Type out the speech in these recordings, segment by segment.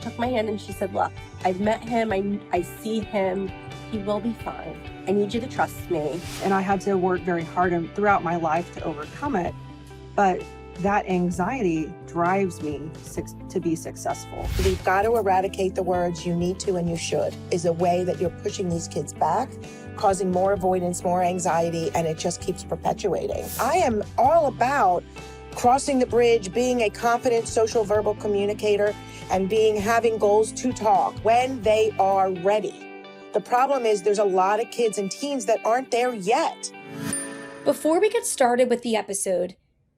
took my hand and she said, look, I've met him. I see him. He will be fine. I need you to trust me. And I had to work very hard throughout my life to overcome it. But that anxiety drives me to be successful. We've got to eradicate the words "you need to" and "you should" is a way that you're pushing these kids back, causing more avoidance, more anxiety, and it just keeps perpetuating. I am all about crossing the bridge, being a confident social verbal communicator, and having goals to talk when they are ready. The problem is there's a lot of kids and teens that aren't there yet. Before we get started with the episode,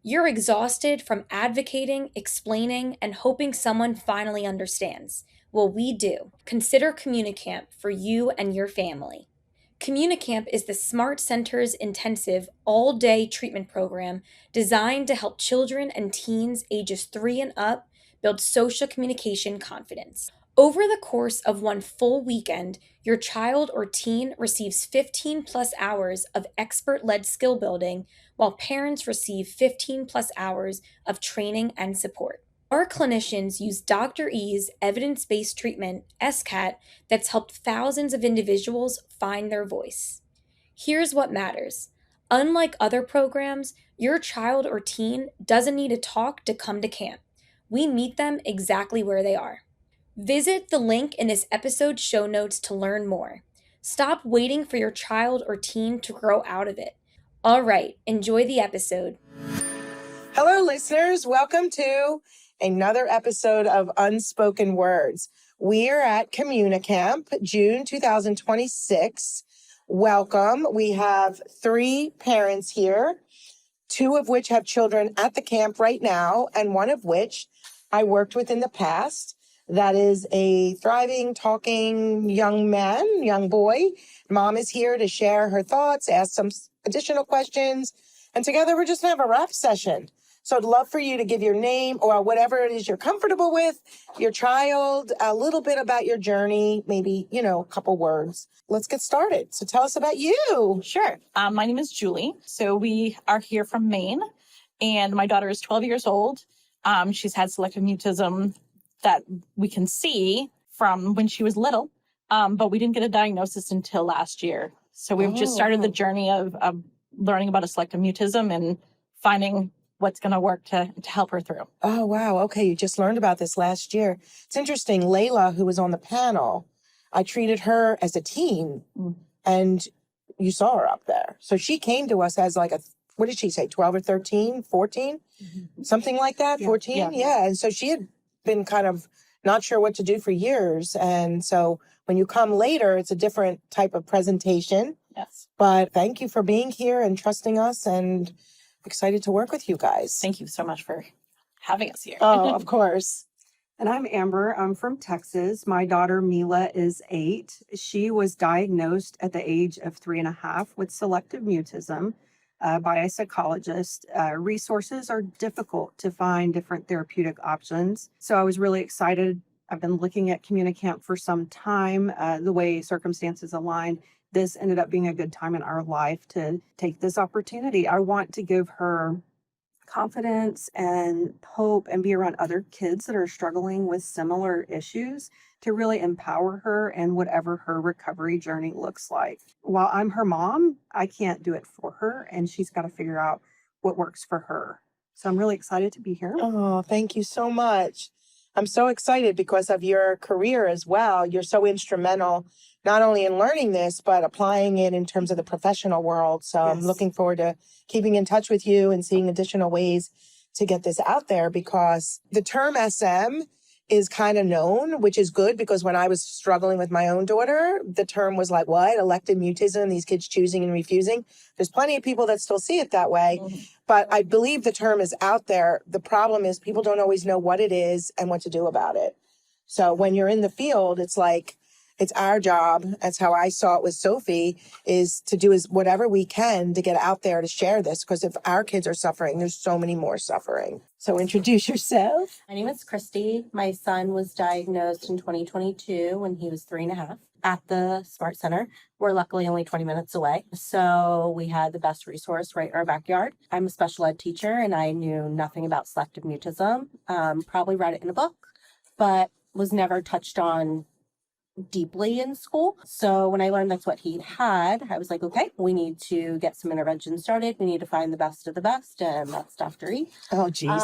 you're exhausted from advocating, explaining, and hoping someone finally understands. Well, we do. Consider CommuniCamp for you and your family. CommuniCamp is the Smart Center's intensive all-day treatment program designed to help children and teens ages 3 and up build social communication confidence. Over the course of one full weekend, your child or teen receives 15 plus hours of expert-led skill building, while parents receive 15 plus hours of training and support. Our clinicians use Dr. E's evidence-based treatment, SCAT, that's helped thousands of individuals find their voice. Here's what matters. Unlike other programs, your child or teen doesn't need to talk to come to camp. We meet them exactly where they are. Visit the link in this episode's show notes to learn more. Stop waiting for your child or teen to grow out of it. All right, enjoy the episode. Hello, listeners. Welcome to another episode of Unspoken Words. We're at CommuniCamp, June 2026. Welcome. We have 3 parents here, 2 of which have children at the camp right now, and 1 of which I worked with in the past. That is a thriving, talking young boy. Mom is here to share her thoughts, ask some additional questions, and together we're just going to have a rap session. So I'd love for you to give your name or whatever it is you're comfortable with, your child, a little bit about your journey, maybe, a couple words. Let's get started. So tell us about you. Sure. My name is Julie. So we are here from Maine, and my daughter is 12 years old. She's had selective mutism that we can see from when she was little, but we didn't get a diagnosis until last year. So we've just started the journey of learning about a selective mutism and finding what's going to work to help her through. Oh, wow. Okay. You just learned about this last year. It's interesting. Layla, who was on the panel, I treated her as a teen and you saw her up there. So she came to us as like what did she say? 12 or 13, 14, something like that. Yeah. 14. Yeah. And so she had been kind of not sure what to do for years. And so when you come later, it's a different type of presentation. Yes. But thank you for being here and trusting us, and excited to work with you guys. Thank you so much for having us here. Oh, of course. And I'm Amber. I'm from Texas. My daughter Mila is 8. She was diagnosed at the age of 3.5 with selective mutism by a psychologist. Resources are difficult to find different therapeutic options. So I was really excited. I've been looking at CommuniCamp for some time. The way circumstances aligned, this ended up being a good time in our life to take this opportunity. I want to give her confidence and hope and be around other kids that are struggling with similar issues to really empower her in whatever her recovery journey looks like. While I'm her mom, I can't do it for her, and she's got to figure out what works for her. So I'm really excited to be here. Oh, thank you so much. I'm so excited because of your career as well. You're so instrumental, not only in learning this, but applying it in terms of the professional world. So yes. I'm looking forward to keeping in touch with you and seeing additional ways to get this out there, because the term SM is kind of known, which is good, because when I was struggling with my own daughter, the term was like, what? Elective mutism, these kids choosing and refusing. There's plenty of people that still see it that way, but I believe the term is out there. The problem is people don't always know what it is and what to do about it. So when you're in the field, it's like, it's our job. That's how I saw it with Sophie, is to do whatever we can to get out there to share this, because if our kids are suffering, there's so many more suffering. So introduce yourself. My name is Christy. My son was diagnosed in 2022 when he was 3.5 at the Smart Center. We're luckily only 20 minutes away. So we had the best resource right in our backyard. I'm a special ed teacher and I knew nothing about selective mutism. Probably read it in a book, but was never touched on deeply in school. So when I learned that's what he had, I was like, okay, we need to get some intervention started. We need to find the best of the best, and that's Dr. E. Oh, geez.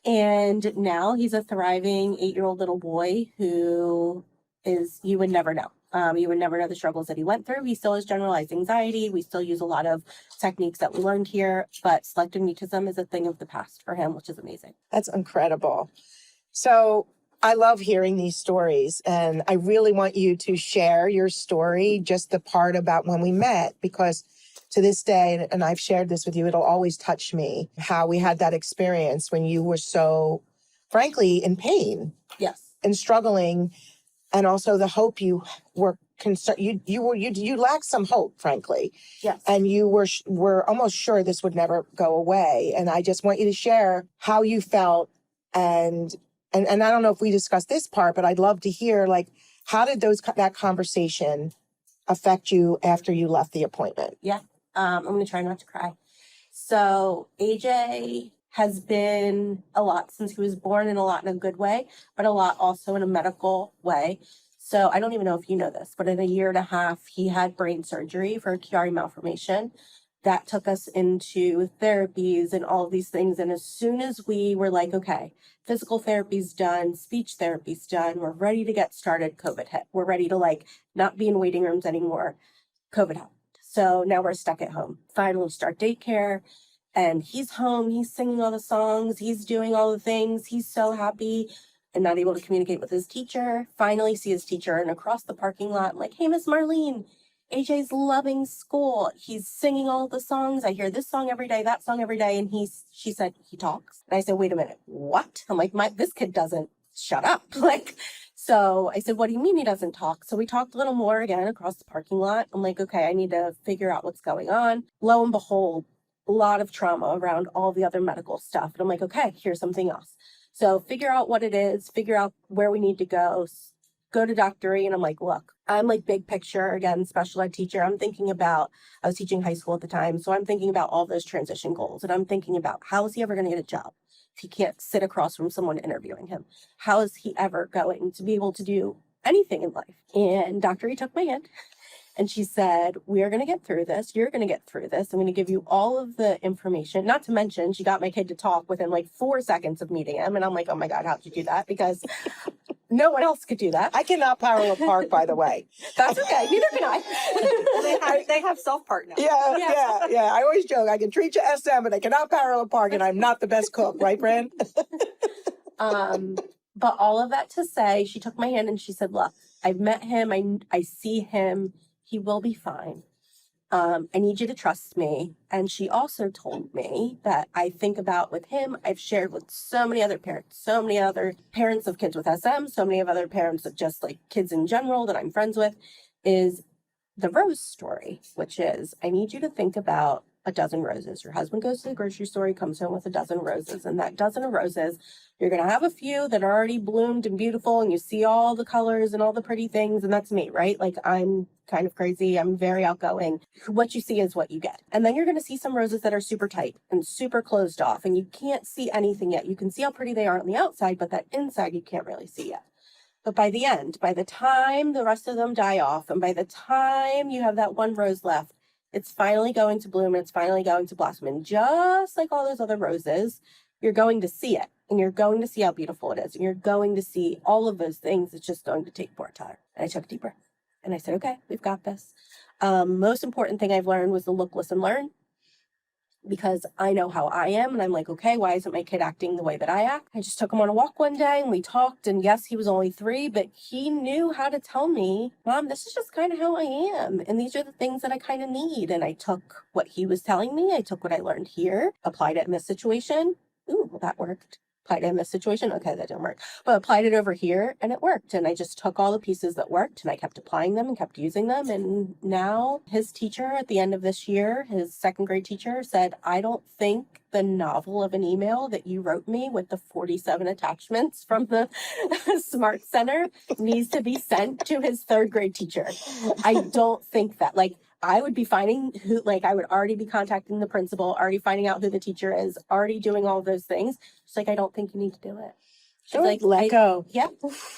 And now he's a thriving 8-year-old little boy who is, you would never know. You would never know the struggles that he went through. He still has generalized anxiety. We still use a lot of techniques that we learned here, but selective mutism is a thing of the past for him, which is amazing. That's incredible. So I love hearing these stories, and I really want you to share your story, just the part about when we met, because to this day, and I've shared this with you, it'll always touch me, how we had that experience when you were so, frankly, in pain Yes. and struggling, and also the hope you were concerned. You lacked some hope, frankly, Yes. and you were almost sure this would never go away. And I just want you to share how you felt, and I don't know if we discussed this part, but I'd love to hear, like, how did that conversation affect you after you left the appointment? Yeah. I'm going to try not to cry. So AJ has been a lot since he was born, and a lot in a good way, but a lot also in a medical way. So I don't even know if you know this, but in a 1.5 years, he had brain surgery for a Chiari malformation. That took us into therapies and all of these things. And as soon as we were like, okay, physical therapy's done, speech therapy's done, we're ready to get started, COVID hit. We're ready to like not be in waiting rooms anymore. COVID happened. So now we're stuck at home. Finally start daycare, and he's home. He's singing all the songs. He's doing all the things. He's so happy and not able to communicate with his teacher. Finally see his teacher, and across the parking lot, I'm like, hey, Miss Marlene, AJ's loving school. He's singing all the songs. I hear this song every day, that song every day. And she said, he talks. And I said, wait a minute, what? I'm like, this kid doesn't shut up. Like, so I said, what do you mean he doesn't talk? So we talked a little more again across the parking lot. I'm like, okay, I need to figure out what's going on. Lo and behold, a lot of trauma around all the other medical stuff. And I'm like, okay, here's something else. So figure out what it is, figure out where we need to go to Dr. E. And I'm like, look, I'm like big picture, again, special ed teacher. I'm thinking about, I was teaching high school at the time. So I'm thinking about all those transition goals, and I'm thinking about, how is he ever going to get a job if he can't sit across from someone interviewing him? How is he ever going to be able to do anything in life? And Dr. E took my hand, and she said, we are going to get through this. You're going to get through this. I'm going to give you all of the information. Not to mention, she got my kid to talk within like 4 seconds of meeting him. And I'm like, oh my God, how'd you do that? Because no one else could do that. I cannot parallel park, by the way. That's okay. Neither can I. They have self-part now. Yeah. I always joke, I can treat you SM, but I cannot parallel park, and I'm not the best cook, right, Brand? But all of that to say, she took my hand and she said, look, I've met him. I see him. He will be fine. I need you to trust me. And she also told me that I think about with him, I've shared with so many other parents of kids with SM, so many of other parents of just like kids in general that I'm friends with, is the rose story, which is, I need you to think about a dozen roses. Your husband goes to the grocery store, he comes home with a dozen roses, and that dozen of roses, you're going to have a few that are already bloomed and beautiful, and you see all the colors and all the pretty things, and that's me, right? Like, I'm kind of crazy. I'm very outgoing. What you see is what you get. And then you're going to see some roses that are super tight and super closed off, and you can't see anything yet. You can see how pretty they are on the outside, but that inside you can't really see yet. But by the end, by the time the rest of them die off, and by the time you have that one rose left, it's finally going to bloom and it's finally going to blossom. And just like all those other roses, you're going to see it, and you're going to see how beautiful it is, and you're going to see all of those things. It's just going to take more time. And I took a deep breath and I said, okay, we've got this. Most important thing I've learned was to look, listen, learn, because I know how I am. And I'm like, okay, why isn't my kid acting the way that I act? I just took him on a walk one day and we talked, and yes, he was only 3, but he knew how to tell me, Mom, this is just kind of how I am. And these are the things that I kind of need. And I took what he was telling me. I took what I learned here, applied it in this situation. Ooh, well, that worked. Applied it in this situation. Okay, that didn't work. But applied it over here and it worked. And I just took all the pieces that worked and I kept applying them and kept using them. And now his teacher at the end of this year, his 2nd grade teacher, said, I don't think the novel of an email that you wrote me with the 47 attachments from the Smart Center needs to be sent to his 3rd grade teacher. I don't think that, like, I would be finding who, like, I would already be contacting the principal, already finding out who the teacher is, already doing all those things. Just like, I don't think you need to do it. She's like, let go. Yeah.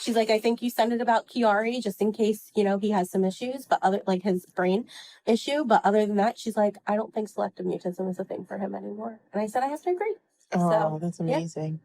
She's like, I think you send it about Kiari just in case, he has some issues, but like his brain issue. But other than that, she's like, I don't think selective mutism is a thing for him anymore. And I said, I have to agree. Oh, that's amazing.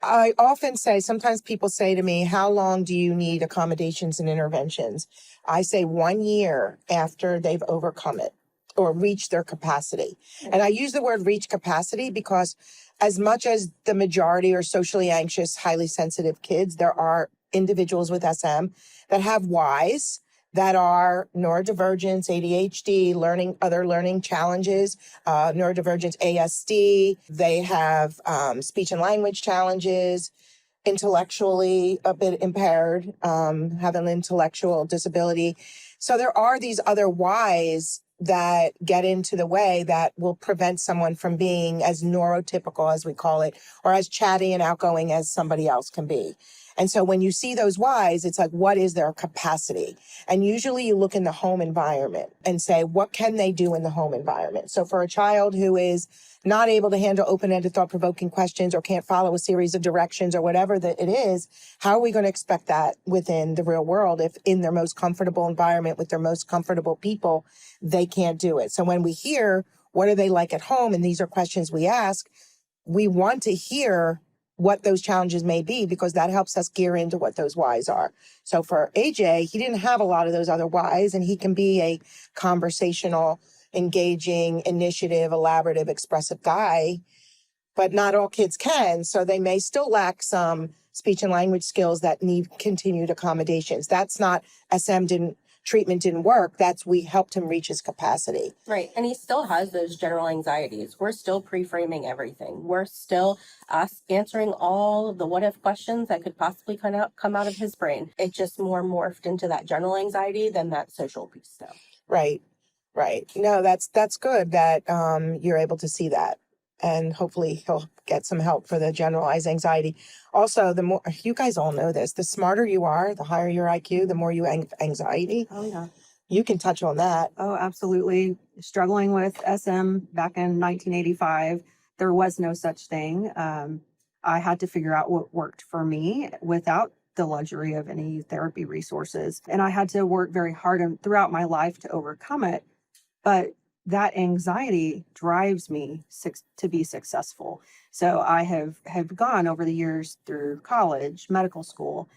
I often say, sometimes people say to me, how long do you need accommodations and interventions? I say 1 year after they've overcome it or reached their capacity. And I use the word reach capacity because as much as the majority are socially anxious, highly sensitive kids, there are individuals with SM that have Ys that are neurodivergence, ADHD, other learning challenges, neurodivergence, ASD. They have speech and language challenges, intellectually a bit impaired, have an intellectual disability. So there are these other Ys that get into the way that will prevent someone from being as neurotypical, as we call it, or as chatty and outgoing as somebody else can be. And so when you see those Ys, it's like, what is their capacity? And usually you look in the home environment and say, what can they do in the home environment? So for a child who is not able to handle open-ended, thought-provoking questions or can't follow a series of directions or whatever that it is, how are we going to expect that within the real world if in their most comfortable environment with their most comfortable people, they can't do it? So when we hear, what are they like at home? And these are questions we ask, we want to hear what those challenges may be, because that helps us gear into what those Ys are. So for AJ, he didn't have a lot of those other Ys, and he can be a conversational, engaging, initiative, elaborative, expressive guy, but not all kids can. So they may still lack some speech and language skills that need continued accommodations. That's not treatment didn't work. We helped him reach his capacity. Right. And he still has those general anxieties. We're still pre-framing everything. We're still answering all of the what if questions that could possibly come out of his brain. It just more morphed into that general anxiety than that social piece though. Right. No, that's good that you're able to see that. And hopefully he'll get some help for the generalized anxiety. Also, the more, you guys all know this, the smarter you are, the higher your IQ, the more you anxiety. Oh, yeah. You can touch on that. Oh, absolutely. Struggling with SM back in 1985, there was no such thing. I had to figure out what worked for me without the luxury of any therapy resources. And I had to work very hard throughout my life to overcome it. But that anxiety drives me to be successful. So I have gone over the years through college, medical school,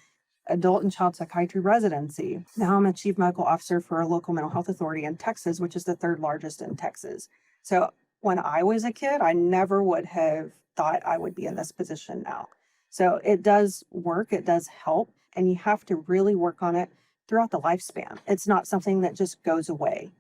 adult and child psychiatry residency. Now I'm a chief medical officer for a local mental health authority in Texas, which is the third largest in Texas. So when I was a kid, I never would have thought I would be in this position now. So it does work, it does help, and you have to really work on it throughout the lifespan. It's not something that just goes away.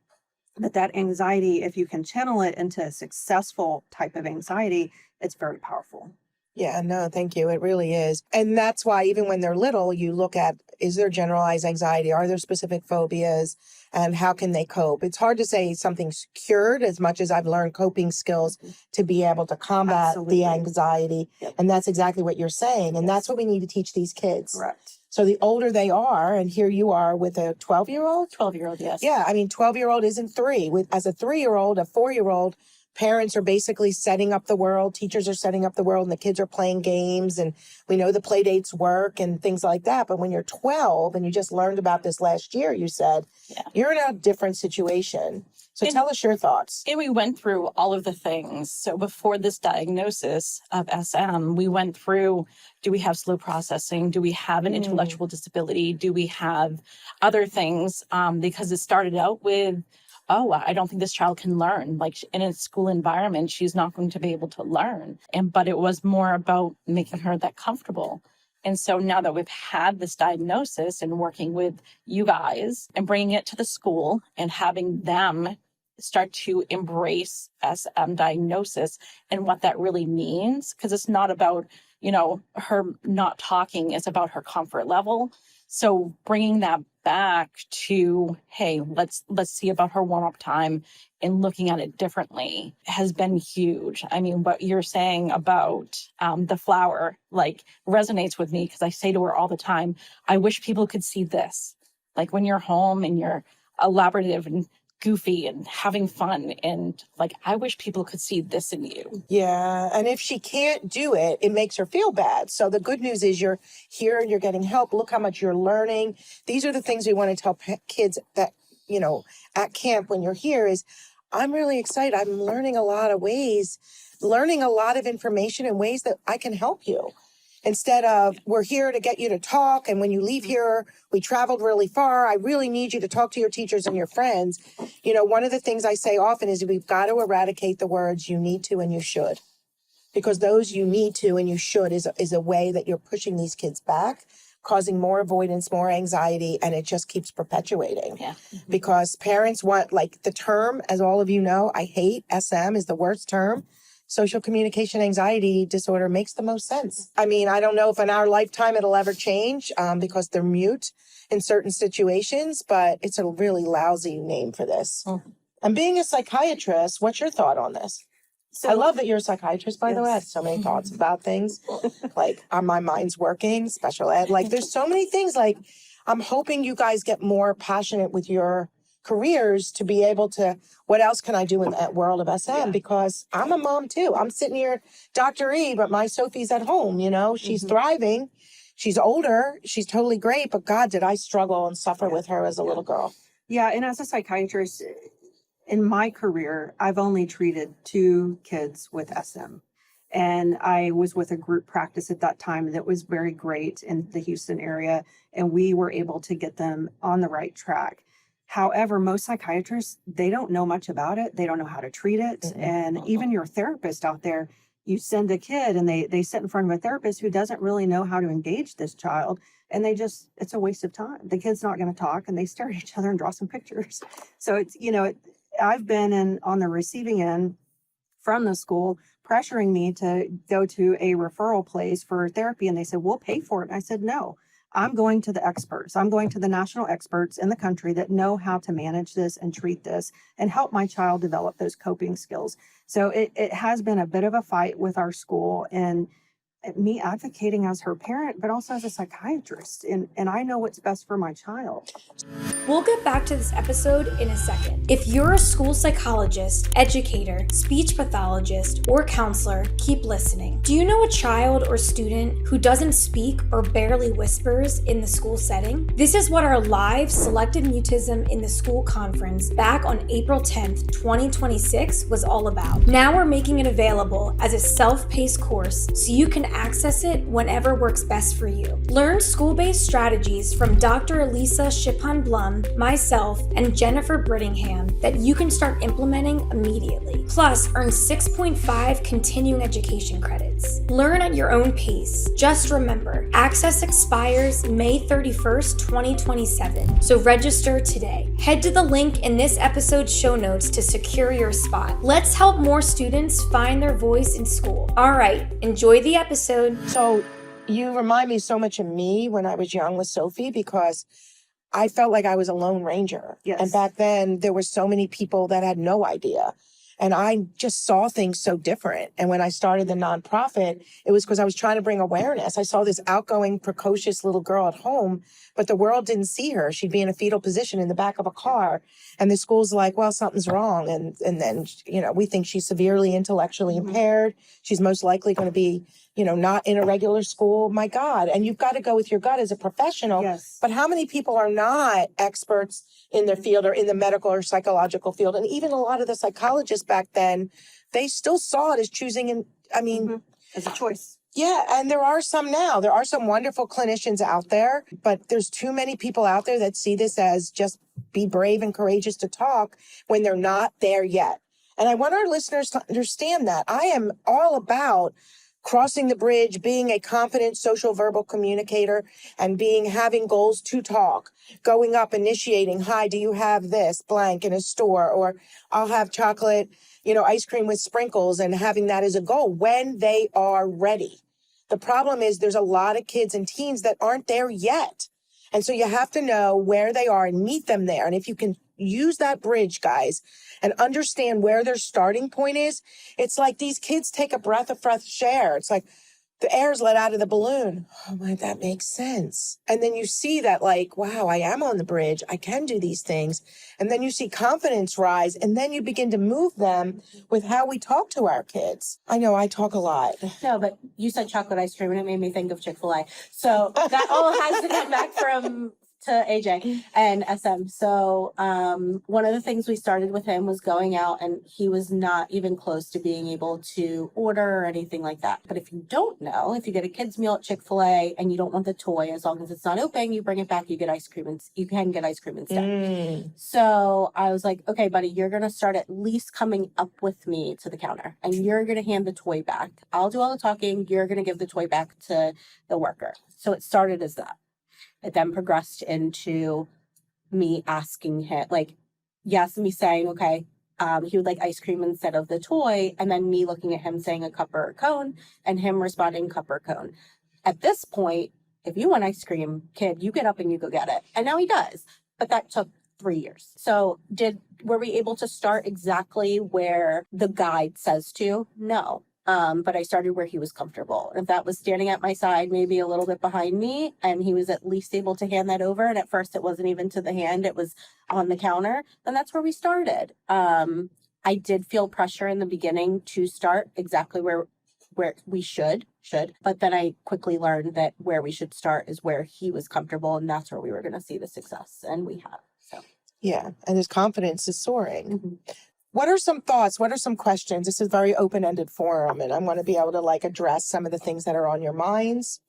But that anxiety, if you can channel it into a successful type of anxiety, it's very powerful. Yeah, no, thank you. It really is. And that's why even when they're little, you look at, is there generalized anxiety? Are there specific phobias? And how can they cope? It's hard to say something's cured as much as I've learned coping skills to be able to combat Absolutely. the anxiety. Yep. And that's exactly what you're saying. And that's what we need to teach these kids. Correct. So the older they are, and here you are with a 12-year-old? 12-year-old, yes. Yeah, I mean, 12-year-old isn't 3. As a 3-year-old, a 4-year-old, parents are basically setting up the world, teachers are setting up the world, and the kids are playing games, and we know the play dates work and things like that. But when you're 12, and you just learned about this last year, you said, you're in a different situation. So tell us your thoughts. And we went through all of the things. So before this diagnosis of SM, we went through, do we have slow processing? Do we have an intellectual disability? Do we have other things? Because it started out with, I don't think this child can learn. Like in a school environment, she's not going to be able to learn. But it was more about making her that comfortable. And so now that we've had this diagnosis and working with you guys and bringing it to the school and having them start to embrace SM diagnosis and what that really means, because it's not about, her not talking, it's about her comfort level. So bringing that back to, hey, let's see about her warm-up time and looking at it differently has been huge. I mean, what you're saying about the flower, like, resonates with me, because I say to her all the time, I wish people could see this. Like when you're home and you're elaborative and goofy and having fun. And like, I wish people could see this in you. Yeah. And if she can't do it, it makes her feel bad. So the good news is you're here, you're getting help. Look how much you're learning. These are the things we want to tell kids that, you know, at camp when you're here is, I'm really excited. I'm learning a lot of ways, learning a lot of information in ways that I can help you. Instead of, we're here to get you to talk, and when you leave here, we traveled really far. I really need you to talk to your teachers and your friends. You know, one of the things I say often is we've got to eradicate the words you need to and you should. Because those you need to and you should is a way that you're pushing these kids back, causing more avoidance, more anxiety, and it just keeps perpetuating. Yeah. Because parents want, like the term, as all of you know, I hate SM is the worst term. Social communication anxiety disorder makes the most sense. I mean, I don't know if in our lifetime it'll ever change because they're mute in certain situations, but it's a really lousy name for this. And being a psychiatrist, what's your thought on this? So I love that you're a psychiatrist, by the way. I have Yes. so many thoughts about things. Like, my mind's working, special ed. Like, there's so many things. Like, I'm hoping you guys get more passionate with your careers to be able to, what else can I do in that world of SM? Yeah. Because I'm a mom too. I'm sitting here, Dr. E, but my Sophie's at home, you know, she's thriving. She's older. She's totally great. But God, did I struggle and suffer with her as a little girl. Yeah, and as a psychiatrist, in my career, I've only treated 2 kids with SM. And I was with a group practice at that time that was very great in the Houston area. And we were able to get them on the right track. However, most psychiatrists, they don't know much about it. They don't know how to treat it. And even your therapist out there, you send a kid and they sit in front of a therapist who doesn't really know how to engage this child. And it's a waste of time. The kid's not going to talk, and they stare at each other and draw some pictures. So it's, I've been on the receiving end from the school pressuring me to go to a referral place for therapy. And they said, we'll pay for it. And I said, no, I'm going to the experts. I'm going to the national experts in the country that know how to manage this and treat this and help my child develop those coping skills. So it has been a bit of a fight with our school, and me advocating as her parent, but also as a psychiatrist. And I know what's best for my child. We'll get back to this episode in a second. If you're a school psychologist, educator, speech pathologist, or counselor, keep listening. Do you know a child or student who doesn't speak or barely whispers in the school setting? This is what our live Selective Mutism in the School conference back on April 10th, 2026 was all about. Now we're making it available as a self-paced course so you can access it whenever works best for you. Learn school-based strategies from Dr. Elisa Shipon-Blum, myself, and Jennifer Brittingham that you can start implementing immediately. Plus, earn 6.5 continuing education credits. Learn at your own pace. Just remember, access expires May 31st, 2027, so register today. Head to the link in this episode's show notes to secure your spot. Let's help more students find their voice in school. All right, enjoy the episode. So you remind me so much of me when I was young with Sophie, because I felt like I was a lone ranger. Yes. And back then there were so many people that had no idea. And I just saw things so different. And when I started the nonprofit, it was because I was trying to bring awareness. I saw this outgoing, precocious little girl at home, but the world didn't see her. She'd be in a fetal position in the back of a car. And the school's like, well, something's wrong. And then, we think she's severely intellectually impaired. She's most likely going to be, not in a regular school. My God. And you've got to go with your gut as a professional. Yes. But how many people are not experts in their field or in the medical or psychological field? And even a lot of the psychologists back then, they still saw it as choosing. As a choice. Yeah, and there are some now. There are some wonderful clinicians out there, but there's too many people out there that see this as just be brave and courageous to talk when they're not there yet. And I want our listeners to understand that. I am all about crossing the bridge, being a confident social verbal communicator, and having goals to talk, going up, initiating, hi, do you have this blank in a store? Or I'll have chocolate, ice cream with sprinkles, and having that as a goal when they are ready. The problem is there's a lot of kids and teens that aren't there yet. And so you have to know where they are and meet them there. And if you can use that bridge, guys, and understand where their starting point is, it's like these kids take a breath of fresh air. It's like the air's let out of the balloon. Oh my, that makes sense. And then you see that like, wow, I am on the bridge. I can do these things. And then you see confidence rise, and then you begin to move them with how we talk to our kids. I know I talk a lot. No, but you said chocolate ice cream and it made me think of Chick-fil-A. So that all has to come back to AJ and SM. So one of the things we started with him was going out, and he was not even close to being able to order or anything like that. But if you don't know, if you get a kid's meal at Chick-fil-A and you don't want the toy, as long as it's not open, you bring it back, you get ice cream, and you can get ice cream instead. So I was like, okay, buddy, you're going to start at least coming up with me to the counter, and you're going to hand the toy back. I'll do all the talking. You're going to give the toy back to the worker. So it started as that. It then progressed into me asking him, like, yes, me saying, okay, he would like ice cream instead of the toy, and then me looking at him saying a cup or a cone, and him responding cup or cone. At this point, if you want ice cream, kid, you get up and you go get it. And now he does. But that took 3 years. So were we able to start exactly where the guide says to? No. But I started where he was comfortable. If that was standing at my side, maybe a little bit behind me, and he was at least able to hand that over, and at first it wasn't even to the hand, it was on the counter, then that's where we started. I did feel pressure in the beginning to start exactly where we should, but then I quickly learned that where we should start is where he was comfortable, and that's where we were going to see the success, and we have. So Yeah, and his confidence is soaring. Mm-hmm. What are some thoughts? What are some questions? This is a very open-ended forum, and I want to be able to like address some of the things that are on your minds.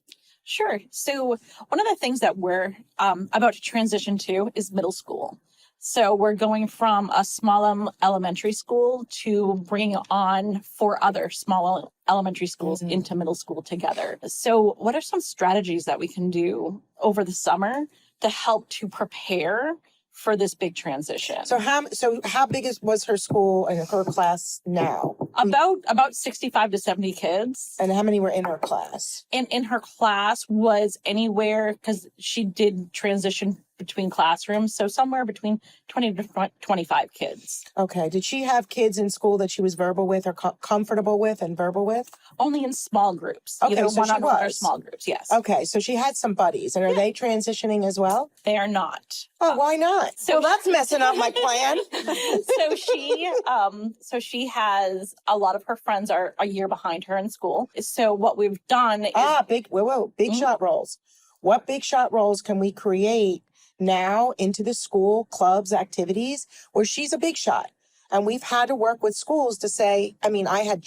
Sure. So one of the things that we're about to transition to is middle school. So we're going from a small elementary school to bringing on 4 other small elementary schools into middle school together. So what are some strategies that we can do over the summer to help to prepare for this big transition? So how big was her school and her class now? About 65 to 70 kids. And how many were in her class? And in her class was anywhere, because she did transition between classrooms, so somewhere between 20 to 25 kids. Okay. Did she have kids in school that she was verbal with or comfortable with and verbal with? Only in small groups. Okay, Either so she one-on-one or was. small groups, yes. Okay, so she had some buddies, and are they transitioning as well? They are not. Oh, why not? So- So that's messing up my plan. So she has a lot of her friends are a year behind her in school. So what we've done is Big shot roles. What big shot roles can we create now into the school clubs activities where she's a big shot? And we've had to work with schools to say, I mean, I had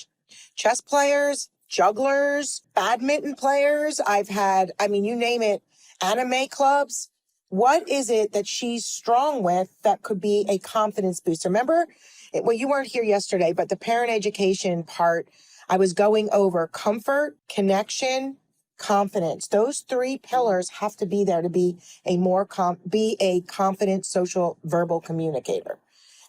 chess players, jugglers, badminton players. I've had, I mean, you name it, anime clubs. What is it that she's strong with that could be a confidence booster? Remember, well, you weren't here yesterday, but the parent education part, I was going over comfort, connection, confidence. Those 3 pillars have to be there to be a confident social verbal communicator.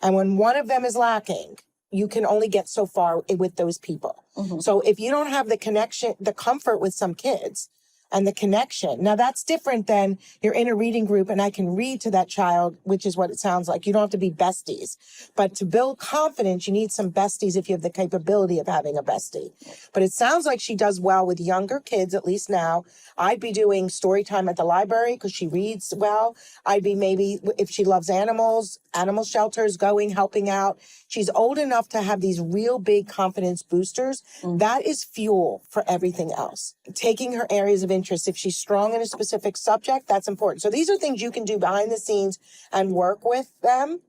And when one of them is lacking, you can only get so far with those people. Mhm. So if you don't have the connection, the comfort with some kids and the connection, now that's different than you're in a reading group and I can read to that child, which is what it sounds like. You don't have to be besties, but to build confidence, you need some besties if you have the capability of having a bestie. But it sounds like she does well with younger kids, at least now. I'd be doing story time at the library because she reads well. I'd be maybe, if she loves animals, animal shelters, going, helping out. She's old enough to have these real big confidence boosters. That is fuel for everything else. Taking her areas of interest. If she's strong in a specific subject, that's important. So these are things you can do behind the scenes and work with them.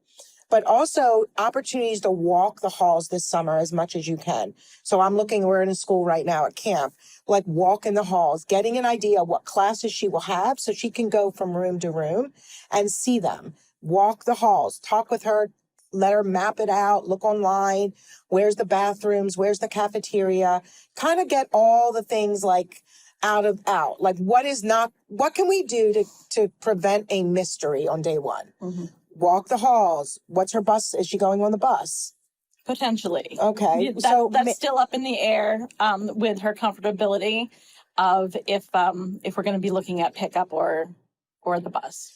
But also opportunities to walk the halls this summer as much as you can. So we're in a school right now at camp, like walk in the halls, getting an idea what classes she will have so she can go from room to room and see them. Walk the halls, talk with her, let her map it out, look online, where's the bathrooms, where's the cafeteria, kind of get all the things like out. Like what can we do to prevent a mystery on day one? Mm-hmm. Walk the halls. What's her bus? Is she going on the bus? Potentially. Okay. That's still up in the air with her comfortability of if we're going to be looking at pickup or the bus.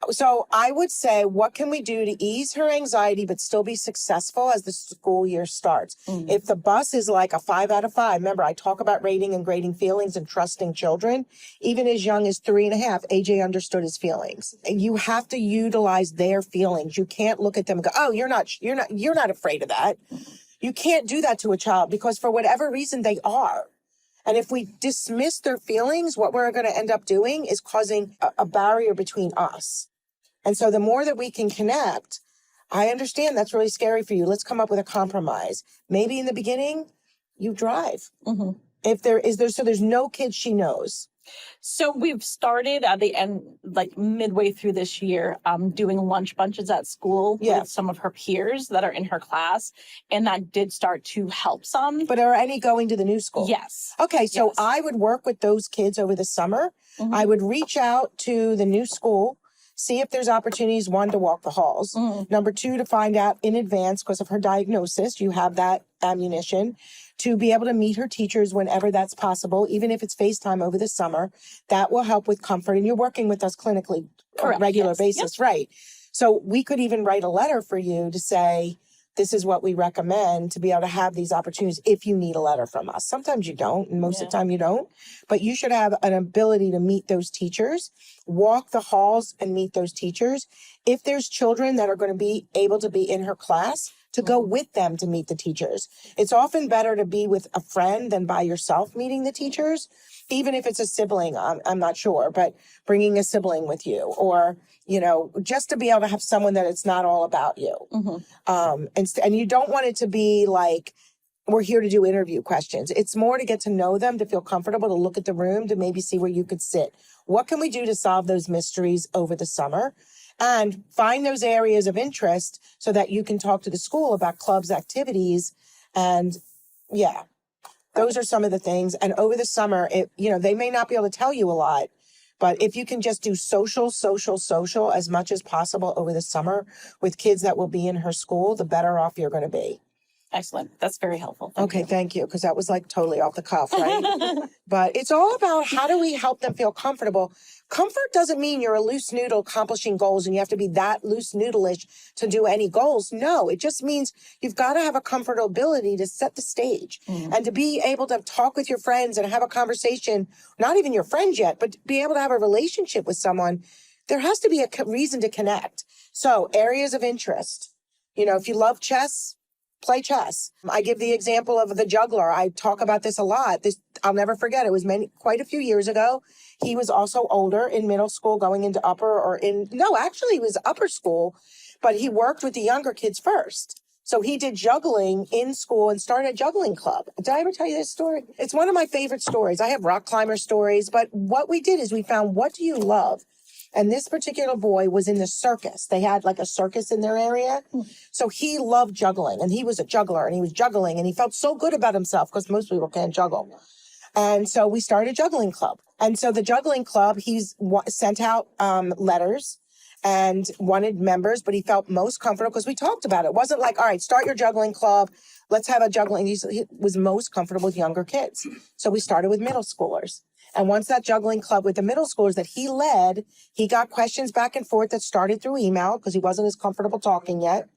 So I would say, what can we do to ease her anxiety but still be successful as the school year starts? If the bus is like a 5 out of 5, remember I talk about rating and grading feelings and trusting children. Even as young as 3.5, AJ understood his feelings. And you have to utilize their feelings. You can't look at them and go, oh, you're not afraid of that. You can't do that to a child because for whatever reason they are. And if we dismiss their feelings, what we're going to end up doing is causing a barrier between us. And so the more that we can connect, I understand that's really scary for you. Let's come up with a compromise. Maybe in the beginning, you drive. If so there's no kids she knows. So we've started at the end, like midway through this year, doing lunch bunches at school with some of her peers that are in her class. And that did start to help some. But are any going to the new school? Yes. Okay, so Yes. I would work with those kids over the summer. I would reach out to the new school, see if there's opportunities, 1, to walk the halls. Number 2, to find out in advance, because of her diagnosis, you have that ammunition, to be able to meet her teachers whenever that's possible, even if it's FaceTime over the summer. That will help with comfort. And you're working with us clinically on a Correct, regular yes. basis, right? So we could even write a letter for you to say, this is what we recommend, to be able to have these opportunities if you need a letter from us. Sometimes you don't, and most of the time you don't. But you should have an ability to meet those teachers, walk the halls and meet those teachers. If there's children that are going to be able to be in her class, to go with them to meet the teachers. It's often better to be with a friend than by yourself meeting the teachers, even if it's a sibling, I'm not sure, but bringing a sibling with you, or, just to be able to have someone that it's not all about you. And you don't want it to be like, we're here to do interview questions. It's more to get to know them, to feel comfortable, to look at the room, to maybe see where you could sit. What can we do to solve those mysteries over the summer? And find those areas of interest so that you can talk to the school about clubs, activities, and those are some of the things. And over the summer, they may not be able to tell you a lot, but if you can just do social as much as possible over the summer with kids that will be in her school, the better off you're going to be. Excellent. That's very helpful. Thank you. Because that was like totally off the cuff, right? But it's all about how do we help them feel comfortable. Comfort doesn't mean you're a loose noodle accomplishing goals and you have to be that loose noodle-ish to do any goals. No, it just means you've got to have a comfortability to set the stage and to be able to talk with your friends and have a conversation, not even your friends yet, but be able to have a relationship with someone. There has to be a reason to connect. So areas of interest, if you love chess, play chess. I give the example of the juggler. I talk about this a lot. I'll never forget. It was quite a few years ago. He was also older, in middle school, going into he was upper school, but he worked with the younger kids first. So he did juggling in school and started a juggling club. Did I ever tell you this story? It's one of my favorite stories. I have rock climber stories, but what we did is we found, what do you love? And this particular boy was in the circus. They had like a circus in their area. So he loved juggling, and he was a juggler, and he was juggling, and he felt so good about himself because most people can't juggle. And so we started a juggling club. And so the juggling club, he's sent out letters and wanted members, but he felt most comfortable because we talked about it. It wasn't like, all right, start your juggling club. Let's have a juggling. He was most comfortable with younger kids. So we started with middle schoolers. And once that juggling club with the middle schoolers that he led, he got questions back and forth that started through email because he wasn't as comfortable talking yet.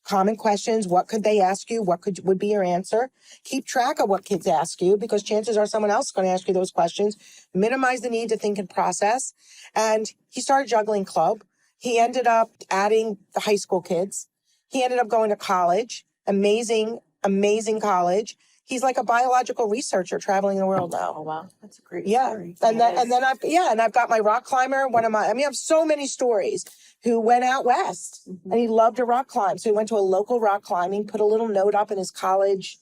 Common questions. What could they ask you? What would be your answer? Keep track of what kids ask you, because chances are someone else is going to ask you those questions. Minimize the need to think and process. And he started juggling club. He ended up adding the high school kids. He ended up going to college. Amazing college. He's like a biological researcher traveling the world now. Oh, wow. That's a great story. story. And I've got my rock climber, I have so many stories, who went out west and he loved to rock climb. So he went to a local rock climbing, put a little note up in his college,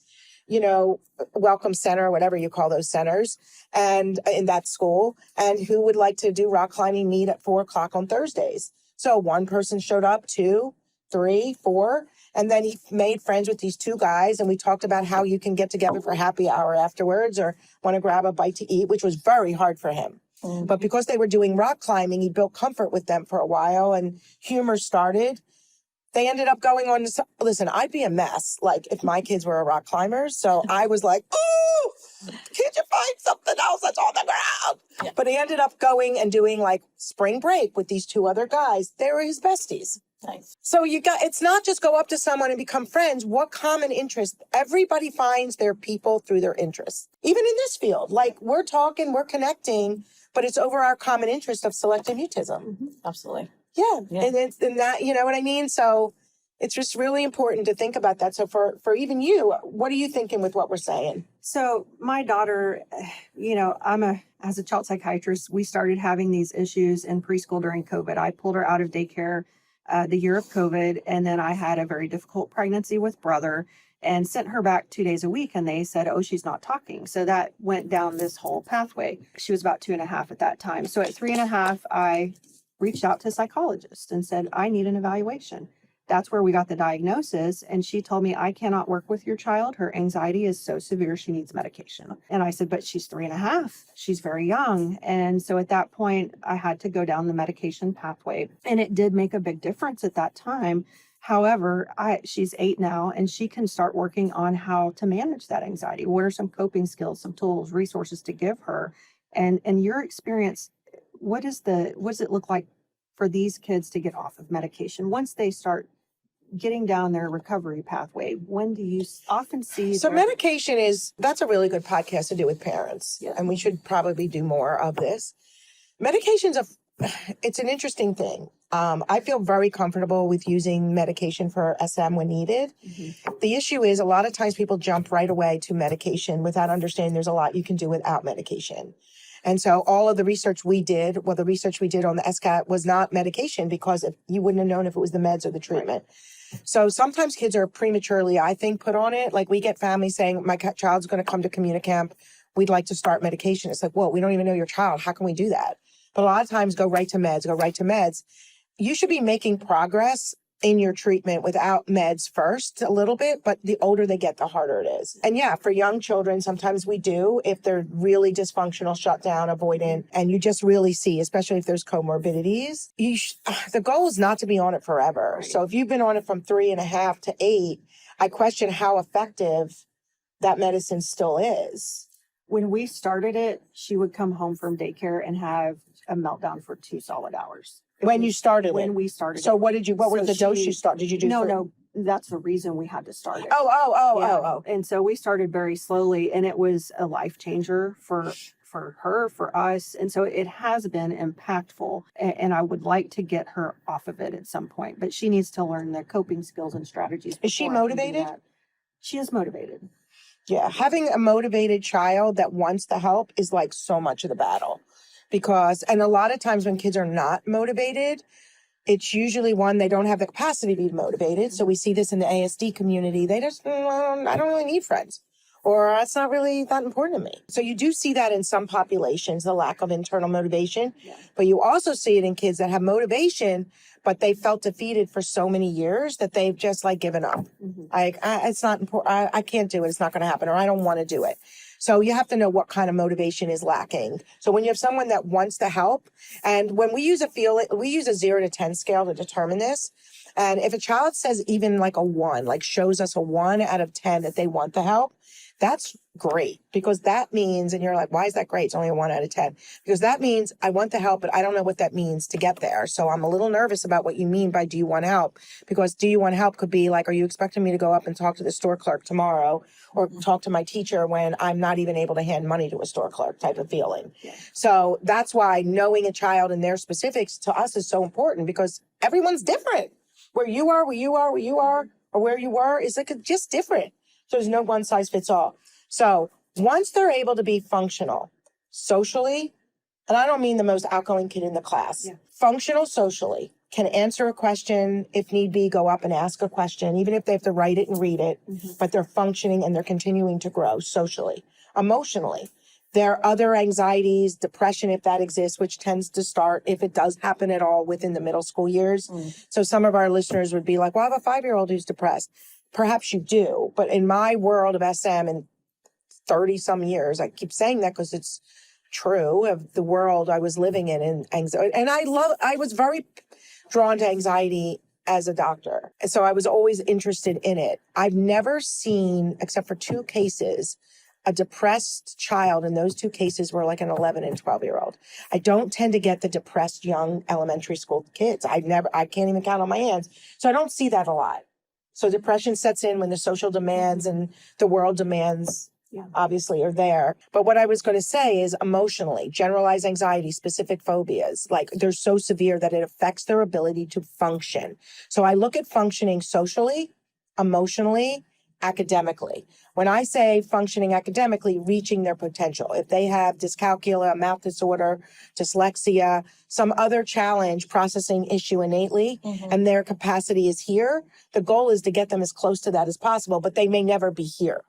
welcome center, whatever you call those centers, and in that school, and who would like to do rock climbing meet at 4:00 on Thursdays. So one person showed up, 2, 3, 4. And then he made friends with these 2 guys, and we talked about how you can get together for happy hour afterwards or want to grab a bite to eat, which was very hard for him. But because they were doing rock climbing, he built comfort with them for a while, and humor started. They ended up going on to, listen, I'd be a mess, like, if my kids were rock climbers. So I was like, oh, can't you find something else that's on the ground? Yeah. But he ended up going and doing, like, spring break with these two other guys. They were his besties. Nice. So it's not just go up to someone and become friends. What common interest? Everybody finds their people through their interests. Even in this field, like, we're talking, we're connecting, but it's over our common interest of selective mutism. Absolutely. Yeah. Yeah. And that, you know what I mean? So it's just really important to think about that. So for even you, what are you thinking with what we're saying? So my daughter, you know, as a child psychiatrist, we started having these issues in preschool during COVID. I pulled her out of daycare the year of COVID, and then I had a very difficult pregnancy with brother and sent her back 2 days a week, and they said, oh, she's not talking. So that went down this whole pathway. She was about 2.5 at that time. So at 3.5, I reached out to a psychologist and said, I need an evaluation. That's where we got the diagnosis. And she told me, I cannot work with your child. Her anxiety is so severe, she needs medication. And I said, but she's 3.5. She's very young. And so at that point, I had to go down the medication pathway. And it did make a big difference at that time. However, she's 8 now, and she can start working on how to manage that anxiety. What are some coping skills, some tools, resources to give her? And your experience, what does it look like for these kids to get off of medication once they start getting down their recovery pathway? When do you often see? So medication that's a really good podcast to do with parents. Yeah. And we should probably do more of this. Medication's it's an interesting thing. I feel very comfortable with using medication for SM when needed. Mm-hmm. The issue is a lot of times people jump right away to medication without understanding there's a lot you can do without medication. And so all of the research we did, the research we did on the SCAT was not medication, because you wouldn't have known if it was the meds or the treatment. So sometimes kids are prematurely, I think, put on it. Like, we get families saying, my child's going to come to CommuniCamp. We'd like to start medication. It's like, whoa, we don't even know your child. How can we do that? But a lot of times go right to meds. You should be making progress in your treatment without meds first a little bit, but the older they get, the harder it is. And yeah, for young children, sometimes we do, if they're really dysfunctional, shut down, avoidant, and you just really see, especially if there's comorbidities, the goal is not to be on it forever. Right. So if you've been on it from 3.5 to 8, I question how effective that medicine still is. When we started it, she would come home from daycare and have a meltdown for 2 solid hours. When you started When it. we started So it. what was So the dose she- you started? Did you do? No, that's the reason we had to start it. Oh. And so we started very slowly, and it was a life changer for her, for us. And so it has been impactful, and I would like to get her off of it at some point, but she needs to learn the coping skills and strategies. Is she before I can do motivated? that. She is motivated. Yeah, having a motivated child that wants the help is like so much of the battle, and a lot of times when kids are not motivated, it's usually one, they don't have the capacity to be motivated. So we see this in the ASD community. They just, I don't really need friends, or that's not really that important to me. So you do see that in some populations, the lack of internal motivation, Yeah. but you also see it in kids that have motivation, but they felt defeated for so many years that they've just like given up. Mhm. It's not important. I can't do it. It's not going to happen, or I don't want to do it. So you have to know what kind of motivation is lacking. So when you have someone that wants to help, and when we use a 0 to 10 scale to determine this. And if a child says even like a 1, like shows us a 1 out of 10 that they want the help, that's great, because that means, and you're like, why is that great? It's only a 1 out of 10. Because that means I want the help, but I don't know what that means to get there. So I'm a little nervous about what you mean by do you want help? Because do you want help could be like, are you expecting me to go up and talk to the store clerk tomorrow, or talk to my teacher when I'm not even able to hand money to a store clerk type of feeling? Yeah. So that's why knowing a child and their specifics to us is so important, because everyone's different. Where you are, or where you were is like just different. So there's no one size fits all. So once they're able to be functional socially, and I don't mean the most outgoing kid in the class, functional socially, can answer a question, if need be, go up and ask a question, even if they have to write it and read it, but they're functioning and they're continuing to grow socially, emotionally. There are other anxieties, depression, if that exists, which tends to start, if it does happen at all, within the middle school years. So some of our listeners would be like, well, I have a 5-year-old who's depressed. Perhaps you do, but in my world of SM in 30 some years, I keep saying that because it's true of the world I was living in, and anxiety. And I was very drawn to anxiety as a doctor. And so I was always interested in it. I've never seen, except for 2 cases, a depressed child, and those 2 cases were like an 11 and 12-year-old. I don't tend to get the depressed young elementary school kids. I can't even count on my hands. So I don't see that a lot. So depression sets in when the social demands and the world demands obviously are there. But what I was going to say is emotionally, generalized anxiety, specific phobias, like they're so severe that it affects their ability to function. So I look at functioning socially, emotionally, academically. When I say functioning academically, reaching their potential. If they have dyscalculia, mouth disorder, dyslexia, some other challenge, processing issue innately, and their capacity is here, the goal is to get them as close to that as possible, but they may never be here.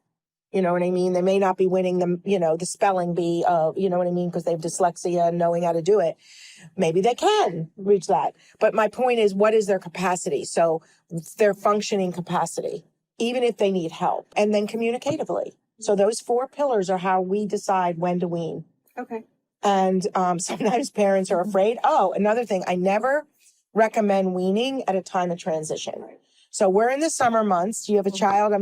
You know what I mean? They may not be winning the spelling bee of, you know what I mean? Because they have dyslexia and knowing how to do it. Maybe they can reach that. But my point is, what is their capacity? So their functioning capacity, even if they need help. And then communicatively. So those 4 pillars are how we decide when to wean. Okay. And sometimes parents are afraid. Oh, another thing, I never recommend weaning at a time of transition. Right. So we're in the summer months. You have a child.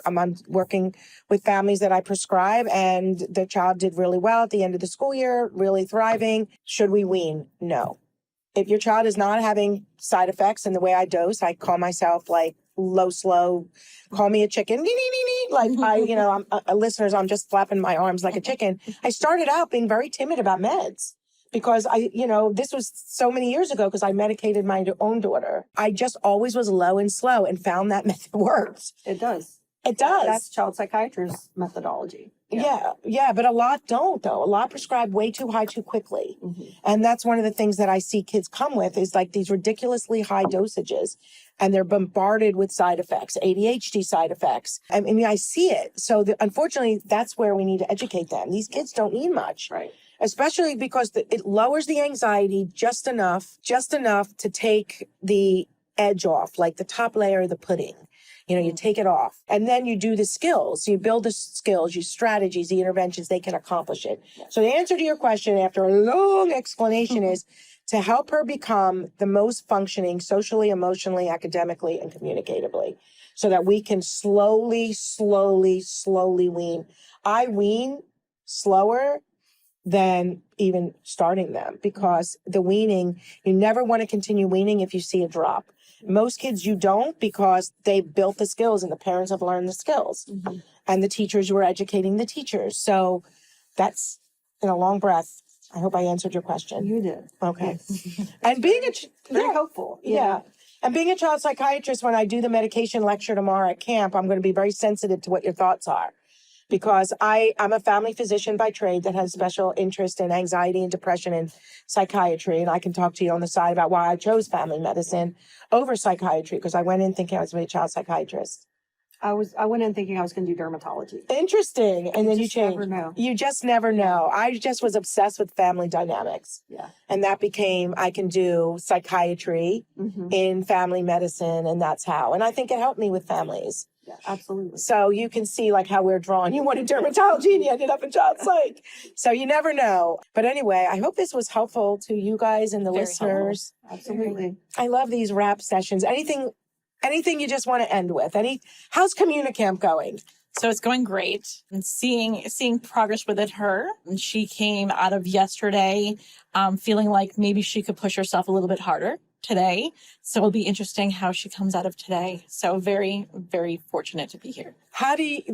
I'm working with families that I prescribe, and the child did really well at the end of the school year, really thriving. Should we wean? No. If your child is not having side effects, and the way I dose, I call myself like low, slow, call me a chicken. Like listeners, I'm just flapping my arms like a chicken. I started out being very timid about meds. Because this was so many years ago because I medicated my own daughter. I just always was low and slow and found that method works. It does. It does. That's child psychiatrist methodology. Yeah. But a lot don't, though. A lot prescribe way too high too quickly. And that's one of the things that I see kids come with is like these ridiculously high dosages. And they're bombarded with side effects, ADHD side effects. I mean, I see it. So unfortunately, that's where we need to educate them. These kids don't need much. Right. Especially because it lowers the anxiety just enough to take the edge off, like the top layer of the pudding. You take it off. And then you do the skills. You build the skills, your strategies, the interventions, they can accomplish it. So the answer to your question after a long explanation is to help her become the most functioning socially, emotionally, academically, and communicatively so that we can slowly wean. I wean slower than even starting them because the weaning, you never want to continue weaning if you see a drop. Most kids you don't because they built the skills and the parents have learned the skills and the teachers were educating the teachers. So that's in a long breath. I hope I answered your question. You did. Okay. Yes. And being very hopeful. Yeah. And being a child psychiatrist, when I do the medication lecture tomorrow at camp, I'm going to be very sensitive to what your thoughts are. Because I'm a family physician by trade that has special interest in anxiety and depression and psychiatry. And I can talk to you on the side about why I chose family medicine over psychiatry, because I went in thinking I was going to be a child psychiatrist. I went in thinking I was going to do dermatology. Interesting. And then you changed. Never know. You just never know. I just was obsessed with family dynamics. Yeah. And that became, I can do psychiatry in family medicine, and that's how. And I think it helped me with families. Yeah, absolutely. So you can see like how we're drawn. You wanted dermatology and you ended up in child psych. So you never know. But anyway, I hope this was helpful to you guys and the Very listeners. Absolutely. I love these wrap sessions. Anything you just want to end with? How's CommuniCamp going? So it's going great and seeing progress within her. And she came out of yesterday feeling like maybe she could push herself a little bit harder today. So it'll be interesting how she comes out of today. So very, very fortunate to be here. I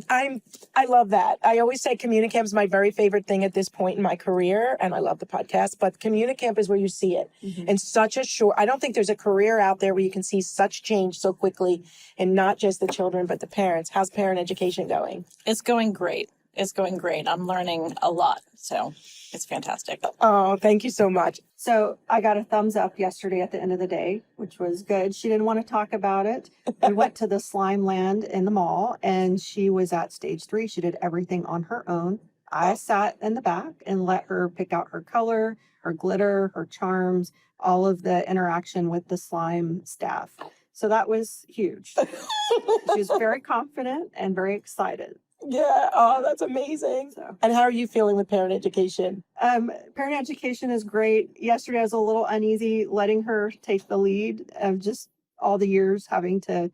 love that. I always say CommuniCamp is my very favorite thing at this point in my career. And I love the podcast, but CommuniCamp is where you see it in such a short, I don't think there's a career out there where you can see such change so quickly and not just the children, but the parents. How's parent education going? It's going great. I'm learning a lot. So it's fantastic. Oh, thank you so much. So I got a thumbs up yesterday at the end of the day, which was good. She didn't want to talk about it. We went to the slime land in the mall and she was at stage 3. She did everything on her own. I sat in the back and let her pick out her color, her glitter, her charms, all of the interaction with the slime staff. So that was huge. She was very confident and very excited. Yeah. Oh, that's amazing. So, And how are you feeling with parent education? parent education is great. Yesterday I was a little uneasy letting her take the lead of just all the years having to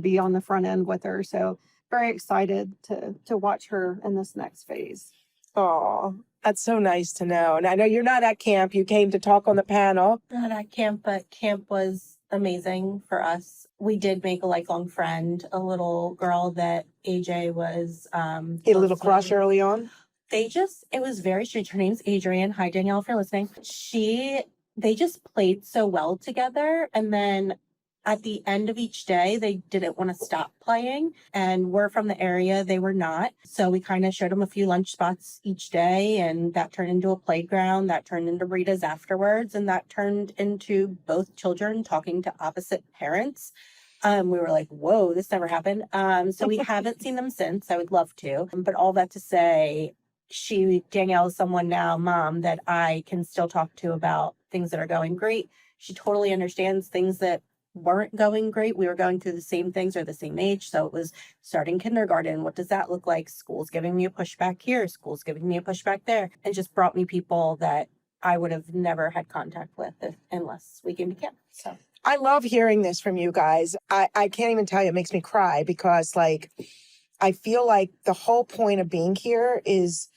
be on the front end with her. So very excited to watch her in this next phase. Oh, that's so nice to know. And I know you're not at camp. You came to talk on the panel. Not at camp, but camp was amazing for us. We did make a lifelong friend, a little girl that AJ was Get a little crush also- early on. it was very strange. Her name's Adrienne. Hi, Danielle, if you're listening. They just played so well together. And then at the end of each day, they didn't want to stop playing. And we're from the area, they were not. So we kind of showed them a few lunch spots each day. And that turned into a playground. That turned into Rita's afterwards. And that turned into both children talking to opposite parents. We were like, whoa, this never happened. So we haven't seen them since. I would love to. But all that to say, Danielle is someone now, mom, that I can still talk to about things that are going great. She totally understands things that weren't going great. We were going through the same things or the same age. So it was starting kindergarten. What does that look like? School's giving me a pushback here. School's giving me a pushback there. And just brought me people that I would have never had contact with unless we came to camp. So I love hearing this from you guys. I can't even tell you, it makes me cry because like, I feel like the whole point of being here is,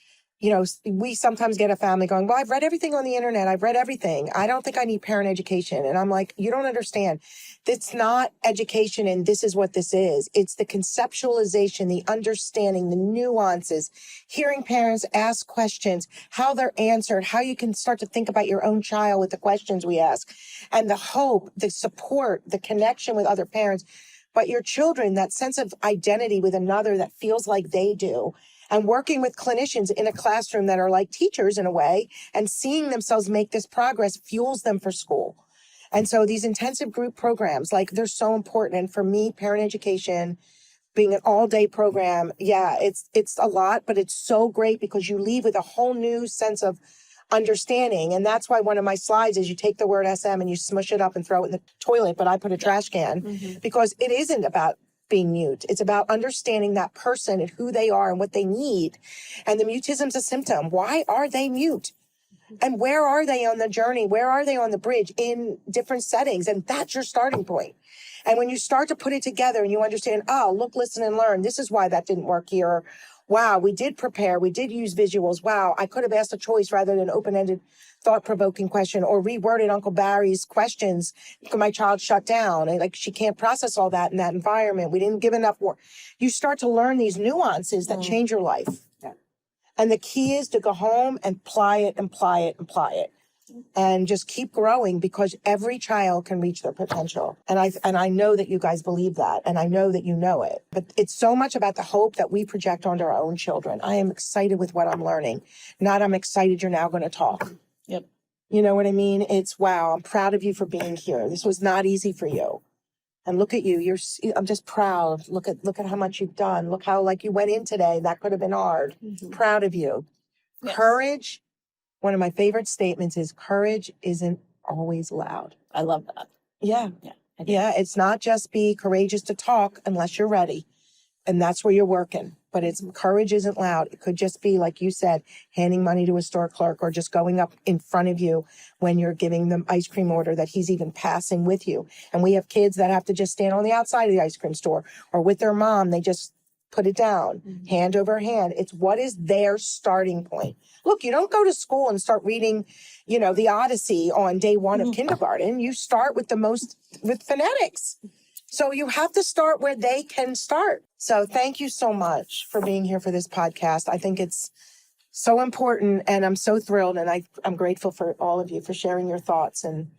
we sometimes get a family going, well, I've read everything on the internet. I've read everything. I don't think I need parent education. And I'm like, you don't understand. It's not education and this is what this is. It's the conceptualization, the understanding, the nuances, hearing parents ask questions, how they're answered, how you can start to think about your own child with the questions we ask, and the hope, the support, the connection with other parents. But your children, that sense of identity with another that feels like they do, and working with clinicians in a classroom that are like teachers in a way, and seeing themselves make this progress fuels them for school. And so these intensive group programs, like they're so important. And for me, parent education, being an all-day program, yeah, it's a lot, but it's so great because you leave with a whole new sense of understanding. And that's why one of my slides is you take the word SM and you smush it up and throw it in the toilet, but I put a trash can because it isn't about being mute. It's about understanding that person and who they are and what they need. And the mutism's a symptom. Why are they mute? And where are they on the journey? Where are they on the bridge in different settings? And that's your starting point. And when you start to put it together and you understand, oh, look, listen, and learn. This is why that didn't work here. Wow, we did prepare. We did use visuals. Wow, I could have asked a choice rather than open-ended thought-provoking question or reworded Uncle Barry's questions because my child shut down and like she can't process all that in that environment. We didn't give enough work. You start to learn these nuances that change your life. Yeah. And the key is to go home and apply it and just keep growing because every child can reach their potential. And I know that you guys believe that and I know that you know it. But it's so much about the hope that we project onto our own children. I am excited with what I'm learning. Not I'm excited you're now going to talk. Yep. You know what I mean? It's wow, I'm proud of you for being here. This was not easy for you. And look at you. I'm just proud. Look at how much you've done. Look how like you went in today. That could have been hard. Proud of you. Yes. Courage. One of my favorite statements is courage isn't always loud. I love that. Yeah. Yeah. Yeah. It's not just be courageous to talk unless you're ready. And that's where you're working. But it's courage isn't loud. It could just be, like you said, handing money to a store clerk or just going up in front of you when you're giving them ice cream order that he's even passing with you. And we have kids that have to just stand on the outside of the ice cream store or with their mom. They just put it down, hand over hand. It's what is their starting point. Look, you don't go to school and start reading, the Odyssey on day one of kindergarten. You start with with phonetics. So you have to start where they can start. So thank you so much for being here for this podcast. I think it's so important and I'm so thrilled and I'm grateful for all of you for sharing your thoughts and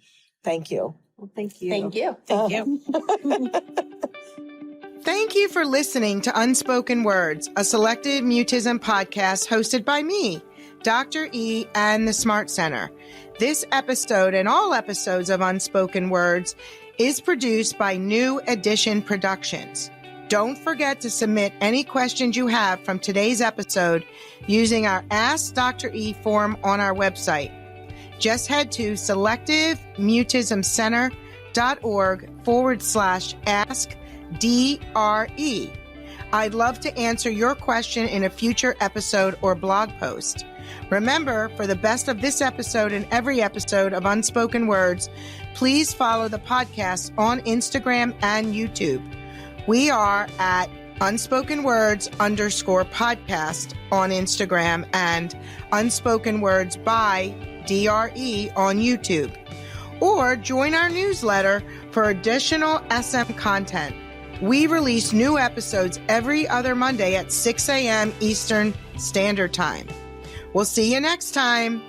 thank you. Well, thank you. thank you. Thank you. Thank you for listening to Unspoken Words, a Selective Mutism podcast hosted by me, Dr. E, and the Smart Center. This episode and all episodes of Unspoken Words is produced by New Edition Productions. Don't forget to submit any questions you have from today's episode using our Ask Dr. E form on our website. Just head to selectivemutismcenter.org/ask DRE. I'd love to answer your question in a future episode or blog post. Remember, for the best of this episode and every episode of Unspoken Words, please follow the podcast on Instagram and YouTube. We are at Unspoken Words _podcast on Instagram and Unspoken Words by DRE on YouTube. Or join our newsletter for additional SM content. We release new episodes every other Monday at 6 a.m. Eastern Standard Time. We'll see you next time.